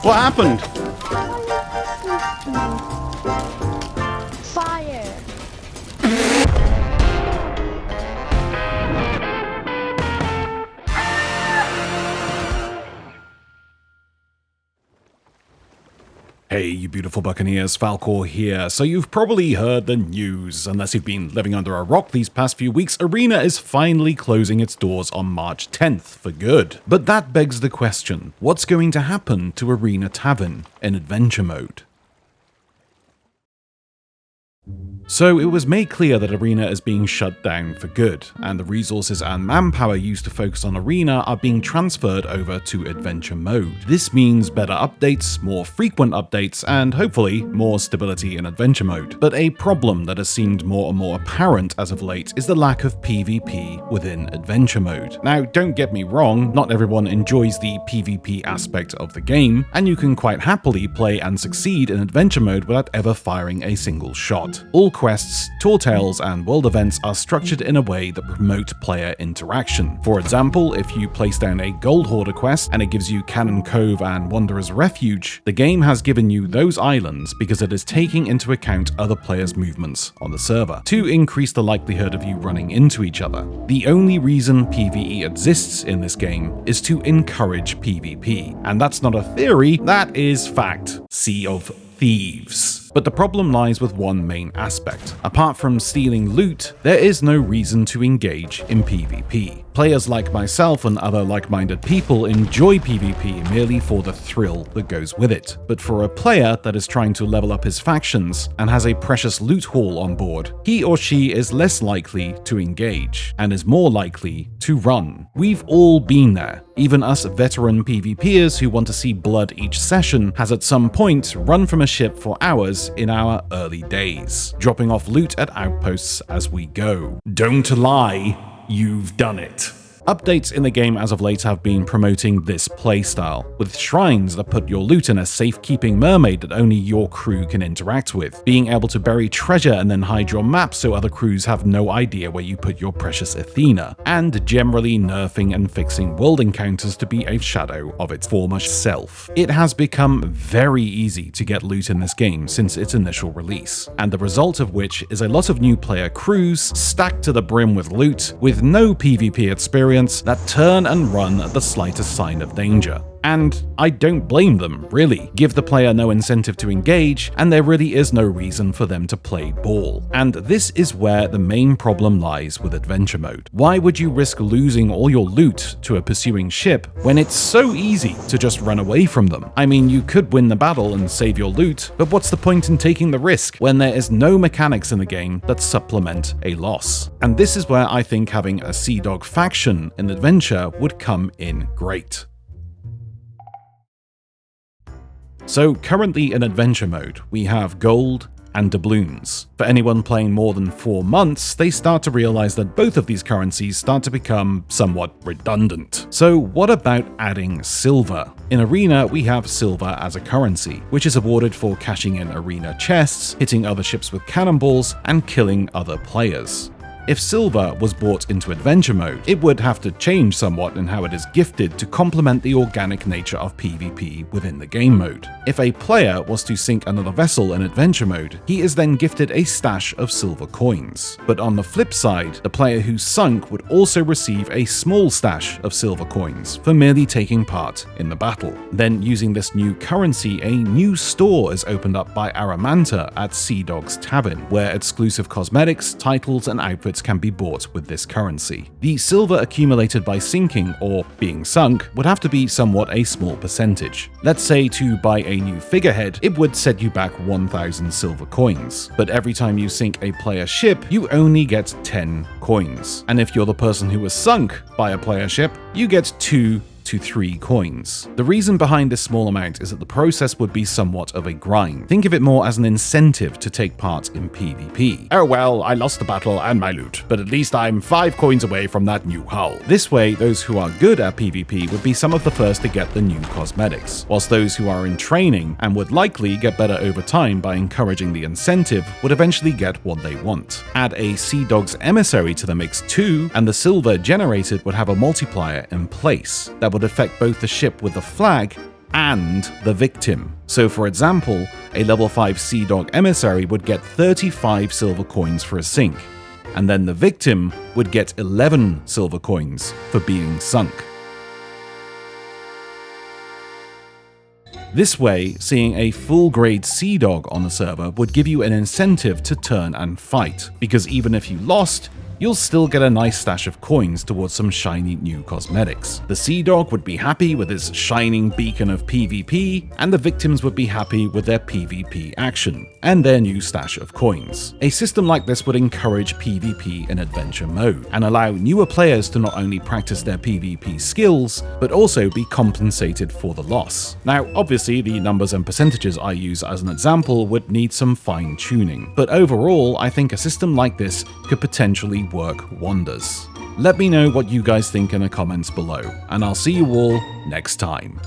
What happened? Fire. Hey, you beautiful buccaneers, Falcore here. So you've probably heard the news. Unless you've been living under a rock these past few weeks, Arena is finally closing its doors on March 10th for good. But that begs the question, what's going to happen to Arena Tavern in adventure mode? So it was made clear that Arena is being shut down for good, and the resources and manpower used to focus on Arena are being transferred over to adventure mode. This means better updates, more frequent updates, and hopefully more stability in adventure mode. But a problem that has seemed more and more apparent as of late is the lack of PvP within adventure mode. Now, don't get me wrong, not everyone enjoys the PvP aspect of the game, and you can quite happily play and succeed in adventure mode without ever firing a single shot. All quests, tour tales, and world events are structured in a way that promote player interaction. For example, if you place down a Gold Hoarder quest and it gives you Cannon Cove and Wanderer's Refuge, the game has given you those islands because it is taking into account other players' movements on the server, to increase the likelihood of you running into each other. The only reason PvE exists in this game is to encourage PvP, and that's not a theory, that is fact. Sea of Thieves. But the problem lies with one main aspect. Apart from stealing loot, there is no reason to engage in PvP. Players like myself and other like-minded people enjoy PvP merely for the thrill that goes with it. But for a player that is trying to level up his factions and has a precious loot haul on board, he or she is less likely to engage and is more likely to run. We've all been there. Even us veteran PvPers who want to see blood each session has at some point run from a ship for hours in our early days, dropping off loot at outposts as we go. Don't lie, you've done it. Updates in the game as of late have been promoting this playstyle, with shrines that put your loot in a safekeeping mermaid that only your crew can interact with, being able to bury treasure and then hide your map so other crews have no idea where you put your precious Athena, and generally nerfing and fixing world encounters to be a shadow of its former self. It has become very easy to get loot in this game since its initial release, and the result of which is a lot of new player crews stacked to the brim with loot, with no PvP experience, that turn and run at the slightest sign of danger. And I don't blame them, really. Give the player no incentive to engage, and there really is no reason for them to play ball. And this is where the main problem lies with adventure mode. Why would you risk losing all your loot to a pursuing ship when it's so easy to just run away from them? I mean, you could win the battle and save your loot, but what's the point in taking the risk when there is no mechanics in the game that supplement a loss? And this is where I think having a Sea Dog faction in adventure would come in great. So currently in adventure mode, we have gold and doubloons. For anyone playing more than 4 months, they start to realize that both of these currencies start to become somewhat redundant. So what about adding silver? In Arena, we have silver as a currency, which is awarded for cashing in arena chests, hitting other ships with cannonballs, and killing other players. If silver was brought into adventure mode, it would have to change somewhat in how it is gifted to complement the organic nature of PvP within the game mode. If a player was to sink another vessel in adventure mode, he is then gifted a stash of silver coins. But on the flip side, the player who sunk would also receive a small stash of silver coins for merely taking part in the battle. Then, using this new currency, a new store is opened up by Aramanta at Sea Dog's Tavern, where exclusive cosmetics, titles, and outfits can be bought with this currency. The silver accumulated by sinking or being sunk would have to be somewhat a small percentage. Let's say to buy a new figurehead, it would set you back 1,000 silver coins. But every time you sink a player ship, you only get 10 coins. And if you're the person who was sunk by a player ship, you get 2 to 3 coins. The reason behind this small amount is that the process would be somewhat of a grind. Think of it more as an incentive to take part in PvP. Oh well, I lost the battle and my loot, but at least I'm 5 coins away from that new hull. This way, those who are good at PvP would be some of the first to get the new cosmetics, whilst those who are in training and would likely get better over time by encouraging the incentive would eventually get what they want. Add a Sea Dog's Emissary to the mix too, and the silver generated would have a multiplier in place that would affect both the ship with the flag and the victim. So for example, a level 5 Sea Dog Emissary would get 35 silver coins for a sink, and then the victim would get 11 silver coins for being sunk. This way, seeing a full-grade Sea Dog on the server would give you an incentive to turn and fight, because even if you lost, you'll still get a nice stash of coins towards some shiny new cosmetics. The Sea Dog would be happy with his shining beacon of PvP, and the victims would be happy with their PvP action, and their new stash of coins. A system like this would encourage PvP in adventure mode, and allow newer players to not only practice their PvP skills, but also be compensated for the loss. Now, obviously, the numbers and percentages I use as an example would need some fine-tuning, but overall, I think a system like this could potentially work wonders. Let me know what you guys think in the comments below, and I'll see you all next time.